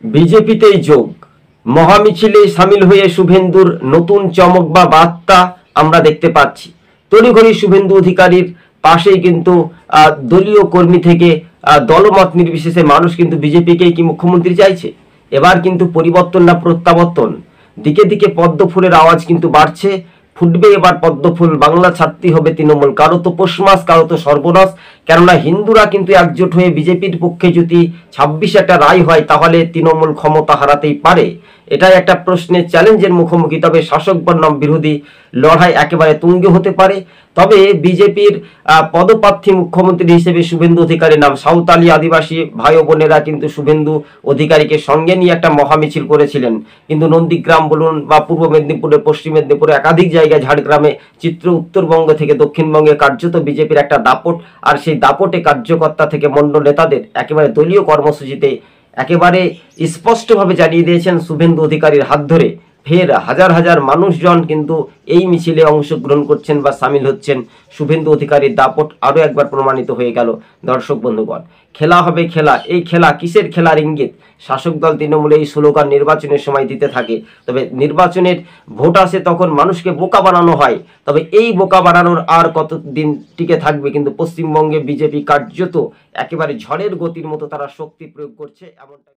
বিজেপিতেই যোগ, মহামিছিলে সামিল হয়ে শুভেন্দুর নতুন চমক বা বার্তা আমরা দেখতে পাচ্ছি। তড়িঘড়ি শুভেন্দু অধিকারীর পাশেই কিন্তু দলীয় কর্মী থেকে দলমত নির্বিশেষে মানুষ কিন্তু বিজেপিকেই কি মুখ্যমন্ত্রী চাইছে। এবার কিন্তু পরিবর্তন না প্রত্যাবর্তন, দিকে দিকে পদ্ম ফুলের আওয়াজ কিন্তু বাড়ছে। ফুটবে এবার পদ্ম ফুল, বাংলা ছাড়তে হবে তৃণমূল, কারো তো পৌষ মাস, কারো তো সর্বনাশ। কেননা হিন্দুরা কিন্তু একজোট হয়ে বিজেপির পক্ষে যদি 26 একটা রায় হয় তাহলে তৃণমূল ক্ষমতা হারাতেই পারে। এটাই একটা প্রশ্নের চ্যালেঞ্জের মুখোমুখি। তবে শাসক বনাম বিরোধী লড়াই একেবারে তুঙ্গে হতে পারে। তবে বিজেপির পদপ্রার্থী মুখ্যমন্ত্রী হিসেবে শুভেন্দু অধিকারীর নাম। সাঁওতালি আদিবাসী ভাই বোনেরা কিন্তু শুভেন্দু অধিকারীকে সঙ্গে নিয়ে একটা মহামিছিল করেছিলেন। কিন্তু নন্দীগ্রাম বলুন বা পূর্ব মেদিনীপুরে, পশ্চিম মেদিনীপুরে, একাধিক জায়গায়, ঝাড়গ্রামে, চিত্র উত্তরবঙ্গ থেকে দক্ষিণবঙ্গে কার্যত বিজেপির একটা দাপট। আর সেই দাপটে কার্যকর্তা থেকে মণ্ডল নেতাদের একেবারে দলীয় কর্মসূচিতে একেবারে স্পষ্টভাবে জানিয়ে দিয়েছেন শুভেন্দু অধিকারীর হাত ধরে ফের হাজার হাজার মানুষজন কিন্তু এই মিছিলে অংশগ্রহণ করছেন বা সামিল হচ্ছেন। শুভেন্দু অধিকারীর দাপট আরও একবার প্রমাণিত হয়ে গেল। দর্শক বন্ধুগণ, খেলা হবে খেলা। এই খেলা কিসের খেলার ইঙ্গিত শাসক দল তৃণমূল এই স্লোগান নির্বাচনের সময় দিতে থাকে। তবে নির্বাচনের ভোট আসে তখন মানুষকে বোকা বানানো হয়। তবে এই বোকা বানানোর আর কতদিন টিকে থাকবে? কিন্তু পশ্চিমবঙ্গে বিজেপি কার্যত একেবারে ঝড়ের গতির মতো তারা শক্তি প্রয়োগ করছে, এমনটা